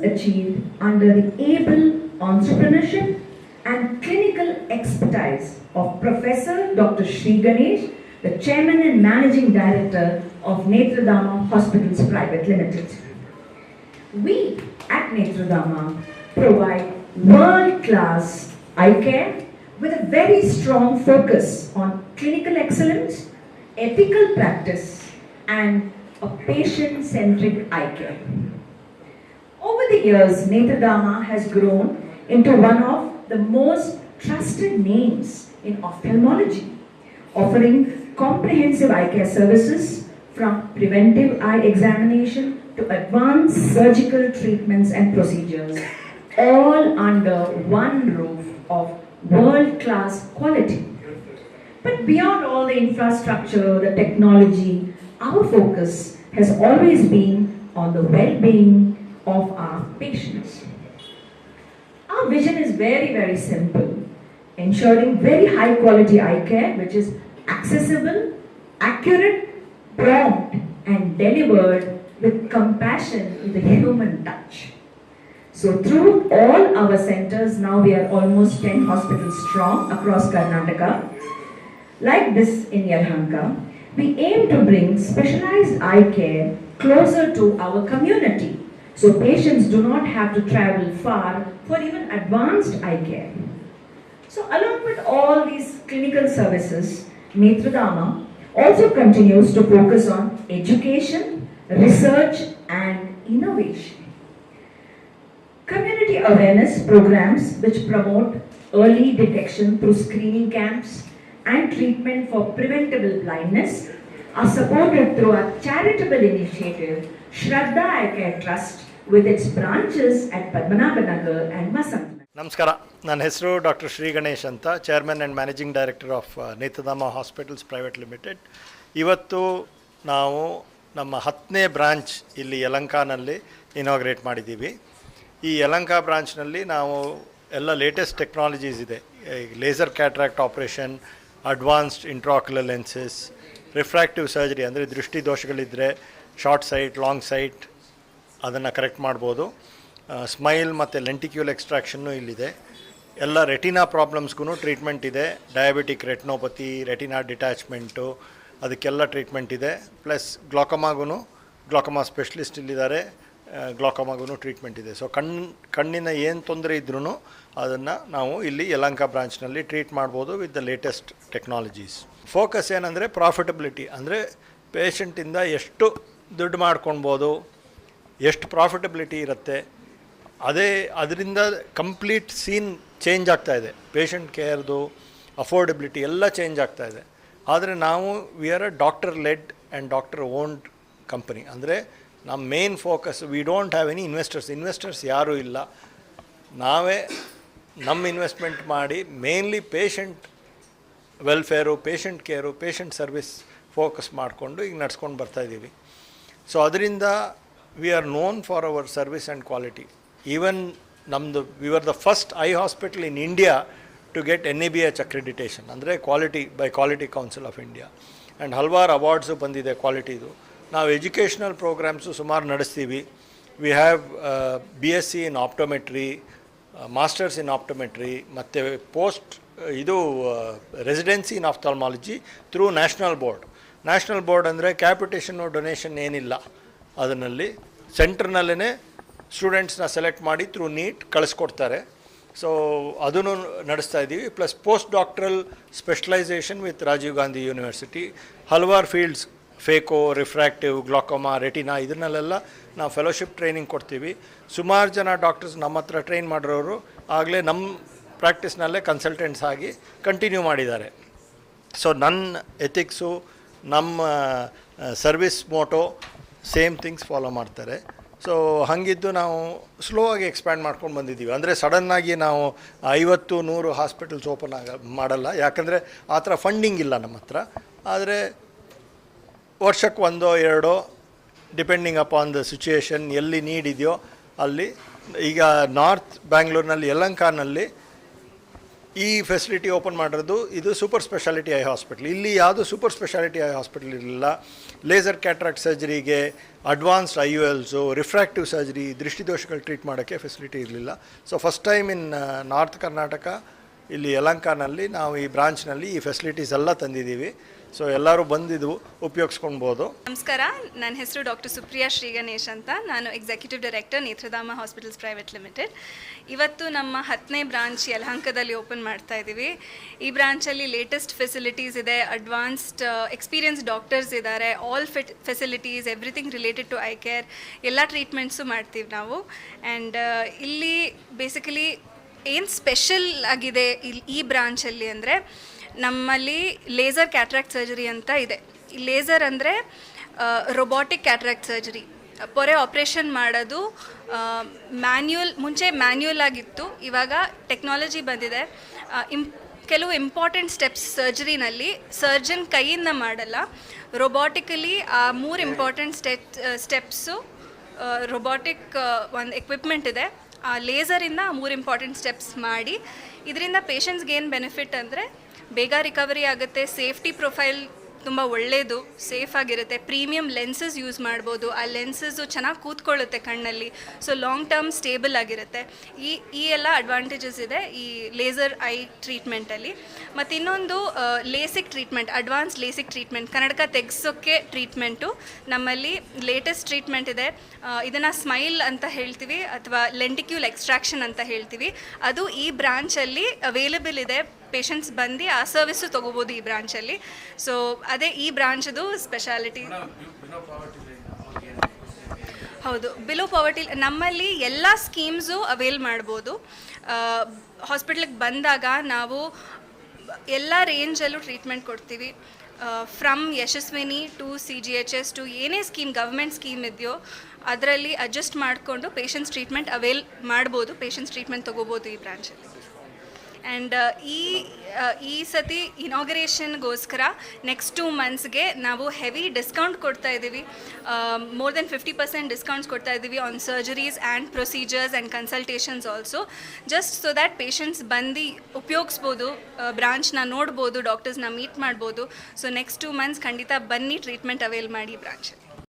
achieved under the able entrepreneurship and clinical expertise of Professor Dr. Sri Ganesh, the Chairman and Managing Director of Netradama Hospitals Private Limited. We at Netradama provide world-class eye care with a very strong focus on clinical excellence, ethical practice, and a patient-centric eye care. Over the years, Netradama has grown into one of the most trusted names in ophthalmology, offering comprehensive eye care services from preventive eye examination to advanced surgical treatments and procedures, all under one roof of world-class quality. But beyond all the infrastructure, the technology, our focus has always been on the well-being of our patients. Our vision is very, very simple, ensuring very high-quality eye care which is accessible, accurate, prompt, and delivered with compassion with a human touch. So through all our centers, now we are almost 10 hospitals strong across Karnataka. Like this in Yelahanka, we aim to bring specialized eye care closer to our community, so patients do not have to travel far for even advanced eye care. So along with all these clinical services, Netradama also continues to focus on education, research, and innovation. Community awareness programs which promote early detection through screening camps and treatment for preventable blindness are supported through a charitable initiative, Shraddha Eye Care Trust, with its branches at Padmanabhanagar and Masant. ನಮಸ್ಕಾರ, ನನ್ನ ಹೆಸರು doctor Shri Ganesh ಅಂತ, chairman and managing director of Nethradhama hospitals private limited. ಇವತ್ತು ನಾವು ನಮ್ಮ 10ನೇ branch ಇಲ್ಲಿ ಯಲಹಂಕನಲ್ಲಿ inaugurate ಮಾಡಿದ್ದೀವಿ. ಈ ಯಲಹಂಕ ಬ್ರಾಂಚ್ನಲ್ಲಿ ನಾವು ಎಲ್ಲ ಲೇಟೆಸ್ಟ್ ಟೆಕ್ನಾಲಜೀಸ್ ಇದೆ. Laser cataract operation, advanced intraocular lenses, refractive surgery ಅಂದರೆ ದೃಷ್ಟಿ ದೋಷಗಳಿದ್ದರೆ ಶಾರ್ಟ್ ಸೈಟ್, ಲಾಂಗ್ ಸೈಟ್ ಅದನ್ನು ಕರೆಕ್ಟ್ ಮಾಡ್ಬೋದು. ಸ್ಮೈಲ್ ಮತ್ತು ಲೆಂಟಿಕ್ಯೂಲ್ ಎಕ್ಸ್ಟ್ರಾಕ್ಷನ್ನು ಇಲ್ಲಿದೆ. ಎಲ್ಲ ರೆಟಿನಾ ಪ್ರಾಬ್ಲಮ್ಸ್ಗೂ ಟ್ರೀಟ್ಮೆಂಟ್ ಇದೆ. ಡಯಾಬಿಟಿಕ್ ರೆಟಿನೋಪತಿ, ರೆಟಿನಾ ಡಿಟ್ಯಾಚ್ಮೆಂಟು, ಅದಕ್ಕೆಲ್ಲ ಟ್ರೀಟ್ಮೆಂಟ್ ಇದೆ. ಪ್ಲಸ್ ಗ್ಲಾಕಮಾ ಸ್ಪೆಷಲಿಸ್ಟ್ ಇಲ್ಲಿದ್ದಾರೆ, ಗ್ಲಾಕಮಾಗೂ ಟ್ರೀಟ್ಮೆಂಟ್ ಇದೆ. ಸೊ ಕಣ್ಣಿನ ಏನು ತೊಂದರೆ ಇದ್ರೂ ಅದನ್ನು ನಾವು ಇಲ್ಲಿ ಯಲಹಂಕ ಬ್ರಾಂಚ್ನಲ್ಲಿ ಟ್ರೀಟ್ ಮಾಡ್ಬೋದು with the latest technologies. Focus ಏನಂದರೆ ಪ್ರಾಫಿಟಬಿಲಿಟಿ, ಅಂದರೆ ಪೇಷಂಟಿಂದ ಎಷ್ಟು ದುಡ್ಡು ಮಾಡ್ಕೊಳ್ಬೋದು, ಎಷ್ಟು ಪ್ರಾಫಿಟಬಿಲಿಟಿ ಇರುತ್ತೆ, ಅದರಿಂದ ಕಂಪ್ಲೀಟ್ ಸೀನ್ ಚೇಂಜ್ ಆಗ್ತಾಯಿದೆ. ಪೇಷಂಟ್ ಕೇರ್ದು ಅಫೋರ್ಡೆಬಿಲಿಟಿ ಎಲ್ಲ ಚೇಂಜ್ ಆಗ್ತಾಯಿದೆ. ಆದರೆ ನಾವು we are a doctor led and doctor owned company. ಅಂದರೆ ನಮ್ಮ main focus, we don't have any investors ಯಾರೂ ಇಲ್ಲ. ನಾವೇ ನಮ್ಮ ಇನ್ವೆಸ್ಟ್ಮೆಂಟ್ ಮಾಡಿ mainly patient welfare, patient care, patient service focus ಮಾಡಿಕೊಂಡು ಈಗ ನಡ್ಸ್ಕೊಂಡು ಬರ್ತಾಯಿದ್ದೀವಿ. ಸೊ ಅದರಿಂದ we are known for our service and quality. Even we are the first eye hospital in India to get NABH accreditation, ಅಂದರೆ quality council of India. And ಹಲವಾರು awards ಬಂದಿದೆ ಕ್ವಾಲಿಟಿದು. ನಾವು ಎಜುಕೇಷ್ನಲ್ ಪ್ರೋಗ್ರಾಮ್ಸು ಸುಮಾರು ನಡೆಸ್ತೀವಿ. We have BSc in optometry, masters in optometry, ಮತ್ತು residency in ophthalmology through national board ಅಂದರೆ ಕ್ಯಾಪಿಟೇಷನ್ನು ಡೊನೇಷನ್ ಏನಿಲ್ಲ. ಅದರಲ್ಲಿ ಸೆಂಟ್ರ್ನಲ್ಲೇ ಸ್ಟೂಡೆಂಟ್ಸ್ನ ಸೆಲೆಕ್ಟ್ ಮಾಡಿ ಥ್ರೂ ನೀಟ್ ಕಳಿಸ್ಕೊಡ್ತಾರೆ. ಸೊ ಅದನ್ನು ನಡೆಸ್ತಾ ಇದ್ದೀವಿ. Plus post doctoral specialisation with Rajiv Gandhi university, ಹಲವಾರು fields, phaco, refractive, glaucoma, retina, ಇದನ್ನೆಲ್ಲ ನಾವು ಫೆಲೋಶಿಪ್ ಟ್ರೈನಿಂಗ್ ಕೊಡ್ತೀವಿ. ಸುಮಾರು ಜನ ಡಾಕ್ಟರ್ಸ್ ನಮ್ಮ ಹತ್ರ ಟ್ರೈನ್ ಮಾಡಿರೋರು ಆಗಲೇ ನಮ್ಮ ಪ್ರಾಕ್ಟೀಸ್ನಲ್ಲೇ ಕನ್ಸಲ್ಟೆಂಟ್ಸ್ ಆಗಿ ಕಂಟಿನ್ಯೂ ಮಾಡಿದ್ದಾರೆ. ಸೊ ನನ್ನ ಎಥಿಕ್ಸು, ನಮ್ಮ service Moto same things follow ಮಾಡ್ತಾರೆ. ಸೊ ಹಾಗಿದ್ದು ನಾವು ಸ್ಲೋ ಆಗಿ ಎಕ್ಸ್ಪ್ಯಾಂಡ್ ಮಾಡ್ಕೊಂಡು ಬಂದಿದ್ದೀವಿ. ಅಂದರೆ ಸಡನ್ನಾಗಿ ನಾವು 50-100 ಹಾಸ್ಪಿಟಲ್ಸ್ ಓಪನ್ ಮಾಡಲ್ಲ, ಯಾಕಂದರೆ ಆ ಥರ ಫಂಡಿಂಗ್ ಇಲ್ಲ ನಮ್ಮ ಹತ್ರ. ಆದರೆ ವರ್ಷಕ್ಕೆ 1-2 ಡಿಪೆಂಡಿಂಗ್ ಅಪಾನ್ ದ ಸಿಚುಯೇಷನ್, ಎಲ್ಲಿ ನೀಡ್ ಇದೆಯೋ ಅಲ್ಲಿ. ಈಗ ನಾರ್ತ್ ಬ್ಯಾಂಗ್ಳೂರಿನಲ್ಲಿ ಯಲಹಂಕನಲ್ಲಿ ಈ ಫೆಸಿಲಿಟಿ ಓಪನ್ ಮಾಡಿರೋದು ಇದು ಸೂಪರ್ ಸ್ಪೆಷಾಲಿಟಿ ಐ ಹಾಸ್ಪಿಟ್ಲ್. ಇಲ್ಲಿ ಯಾವುದು ಸೂಪರ್ ಸ್ಪೆಷಾಲಿಟಿ ಐ ಹಾಸ್ಪಿಟ್ಲ್ ಇರಲಿಲ್ಲ. ಲೇಸರ್ ಕ್ಯಾಟ್ರಾಕ್ಟ್ ಸರ್ಜರಿಗೆ, ಅಡ್ವಾನ್ಸ್ಡ್ IOLಸು, ರಿಫ್ರಾಕ್ಟಿವ್ ಸರ್ಜರಿ, ದೃಷ್ಟಿದೋಷಗಳು ಟ್ರೀಟ್ ಮಾಡೋಕ್ಕೆ ಫೆಸಿಲಿಟಿ ಇರಲಿಲ್ಲ. So first time in north Karnataka ಇಲ್ಲಿ ಯಲಹಂಕನಲ್ಲಿ ನಾವು ಈ ಬ್ರಾಂಚ್ನಲ್ಲಿ ಈ ಫೆಸಿಲಿಟೀಸ್ ಎಲ್ಲ ತಂದಿದ್ದೀವಿ. ಸೊ ಎಲ್ಲರೂ ಬಂದಿದ್ದು ಉಪಯೋಗಿಸ್ಕೊಳ್ಬೋದು. ನಮಸ್ಕಾರ, ನನ್ನ ಹೆಸರು ಡಾಕ್ಟರ್ ಸುಪ್ರಿಯಾ ಶ್ರೀಗಣೇಶ್ ಅಂತ. ನಾನು executive director Nethradhama hospitals private limited. ಇವತ್ತು ನಮ್ಮ 10ನೇ ಬ್ರಾಂಚ್ ಯಲಹಂಕದಲ್ಲಿ ಓಪನ್ ಮಾಡ್ತಾ ಇದ್ದೀವಿ. ಈ ಬ್ರಾಂಚಲ್ಲಿ ಲೇಟೆಸ್ಟ್ ಫೆಸಿಲಿಟೀಸ್ ಇದೆ, ಅಡ್ವಾನ್ಸ್ಡ್ ಎಕ್ಸ್ಪೀರಿಯನ್ಸ್ ಡಾಕ್ಟರ್ಸ್ ಇದ್ದಾರೆ, all facilities, everything related to eye care, ಎಲ್ಲ ಟ್ರೀಟ್ಮೆಂಟ್ಸು ಮಾಡ್ತೀವಿ ನಾವು. ಆ್ಯಂಡ್ ಇಲ್ಲಿ ಬೇಸಿಕಲಿ ಏನು ಸ್ಪೆಷಲ್ ಆಗಿದೆ ಈ ಬ್ರಾಂಚಲ್ಲಿ ಅಂದರೆ, ನಮ್ಮಲ್ಲಿ ಲೇಸರ್ ಕ್ಯಾಟ್ರಾಕ್ಟ್ ಸರ್ಜರಿ ಅಂತ ಇದೆ. ಈ ಲೇಸರ್ ಅಂದರೆ ರೊಬಾಟಿಕ್ ಕ್ಯಾಟ್ರಾಕ್ಟ್ ಸರ್ಜರಿ. ಪೊರೆ ಆಪ್ರೇಷನ್ ಮಾಡೋದು ಮುಂಚೆ ಮ್ಯಾನ್ಯುಯಲ್ ಆಗಿತ್ತು, ಇವಾಗ ಟೆಕ್ನಾಲಜಿ ಬಂದಿದೆ. ಕೆಲವು ಇಂಪಾರ್ಟೆಂಟ್ ಸ್ಟೆಪ್ಸ್ ಸರ್ಜರಿನಲ್ಲಿ ಸರ್ಜನ್ ಕೈಯಿಂದ ಮಾಡಲ್ಲ, ರೊಬಾಟಿಕಲಿ ಆ 3 ಇಂಪಾರ್ಟೆಂಟ್ ಸ್ಟೆಪ್ಸು ರೊಬಾಟಿಕ್ ಒಂದು ಎಕ್ವಿಪ್ಮೆಂಟ್ ಇದೆ, ಆ ಲೇಸರಿಂದ 3 ಇಂಪಾರ್ಟೆಂಟ್ ಸ್ಟೆಪ್ಸ್ ಮಾಡಿ. ಇದರಿಂದ ಪೇಷಂಟ್ಸ್ಗೆ ಏನು ಬೆನಿಫಿಟ್ ಅಂದರೆ, ಬೇಗ ರಿಕವರಿ ಆಗುತ್ತೆ, ಸೇಫ್ಟಿ ಪ್ರೊಫೈಲ್ ತುಂಬ ಒಳ್ಳೆಯದು, ಸೇಫ್ ಆಗಿರುತ್ತೆ, ಪ್ರೀಮಿಯಂ ಲೆನ್ಸಸ್ ಯೂಸ್ ಮಾಡ್ಬೋದು, ಆ ಲೆನ್ಸಸ್ಸು ಚೆನ್ನಾಗಿ ಕೂತ್ಕೊಳ್ಳುತ್ತೆ ಕಣ್ಣಲ್ಲಿ, ಸೊ ಲಾಂಗ್ ಟರ್ಮ್ ಸ್ಟೇಬಲ್ ಆಗಿರುತ್ತೆ. ಈ ಎಲ್ಲ ಅಡ್ವಾಂಟೇಜಸ್ ಇದೆ ಈ ಲೇಸರ್ ಐ ಟ್ರೀಟ್ಮೆಂಟಲ್ಲಿ. ಮತ್ತು ಇನ್ನೊಂದು LASIK treatment, advance LASIK treatment, ಕನ್ನಡಕ ತೆಗೆಸೋಕ್ಕೆ ಟ್ರೀಟ್ಮೆಂಟು ನಮ್ಮಲ್ಲಿ ಲೇಟೆಸ್ಟ್ ಟ್ರೀಟ್ಮೆಂಟ್ ಇದೆ. ಇದನ್ನು ಸ್ಮೈಲ್ ಅಂತ ಹೇಳ್ತೀವಿ ಅಥವಾ ಲೆಂಟಿಕ್ಯೂಲ್ ಎಕ್ಸ್ಟ್ರಾಕ್ಷನ್ ಅಂತ ಹೇಳ್ತೀವಿ. ಅದು ಈ ಬ್ರಾಂಚಲ್ಲಿ ಅವೈಲೇಬಲ್ ಇದೆ. ಪೇಷಂಟ್ಸ್ ಬಂದು ಆ ಸರ್ವಿಸ್ಸು ತೊಗೋಬೋದು ಈ ಬ್ರಾಂಚಲ್ಲಿ. ಸೊ ಅದೇ ಈ ಬ್ರಾಂಚದು ಸ್ಪೆಷಾಲಿಟಿ. ಹೌದು, ಬಿಲೋ ಪಾವರ್ಟಿ ನಮ್ಮಲ್ಲಿ ಎಲ್ಲ ಸ್ಕೀಮ್ಸು ಅವೈಲ್ ಮಾಡ್ಬೋದು. ಹಾಸ್ಪಿಟ್ಲಿಗೆ ಬಂದಾಗ ನಾವು ಎಲ್ಲ ರೇಂಜಲ್ಲೂ ಟ್ರೀಟ್ಮೆಂಟ್ ಕೊಡ್ತೀವಿ. From Yashasvini to CGHS to ಏನೇ ಸ್ಕೀಮ್, ಗೌರ್ಮೆಂಟ್ ಸ್ಕೀಮ್ ಇದೆಯೋ ಅದರಲ್ಲಿ ಅಡ್ಜಸ್ಟ್ ಮಾಡಿಕೊಂಡು ಪೇಷಂಟ್ಸ್ ಟ್ರೀಟ್ಮೆಂಟ್ ಅವೈಲ್ ಮಾಡ್ಬೋದು, ಪೇಷಂಟ್ಸ್ ಟ್ರೀಟ್ಮೆಂಟ್ ತೊಗೋಬೋದು ಈ ಬ್ರಾಂಚಲ್ಲಿ. ಆ್ಯಂಡ್ ಈ ಸತಿ ಇನಾಗ್ರೇಷನ್ಗೋಸ್ಕರ ನೆಕ್ಸ್ಟ್ 2 ಮಂತ್ಸ್ಗೆ ನಾವು ಹೆವಿ ಡಿಸ್ಕೌಂಟ್ ಕೊಡ್ತಾ ಇದ್ದೀವಿ. ಮೋರ್ ದೆನ್ 50% ಡಿಸ್ಕೌಂಟ್ಸ್ ಕೊಡ್ತಾ ಇದ್ದೀವಿ on surgeries and procedures and consultations also, just so that patients ಬಂದು ಉಪಯೋಗಿಸ್ಬೋದು, ಬ್ರಾಂಚ್ನ ನೋಡ್ಬೋದು, ಡಾಕ್ಟರ್ಸ್ನ ಮೀಟ್ ಮಾಡ್ಬೋದು. ಸೊ ನೆಕ್ಸ್ಟ್ 2 ಮಂತ್ಸ್ ಖಂಡಿತ ಬನ್ನಿ, ಟ್ರೀಟ್ಮೆಂಟ್ ಅವೈಲ್ ಮಾಡಿ ಬ್ರಾಂಚಲ್ಲಿ.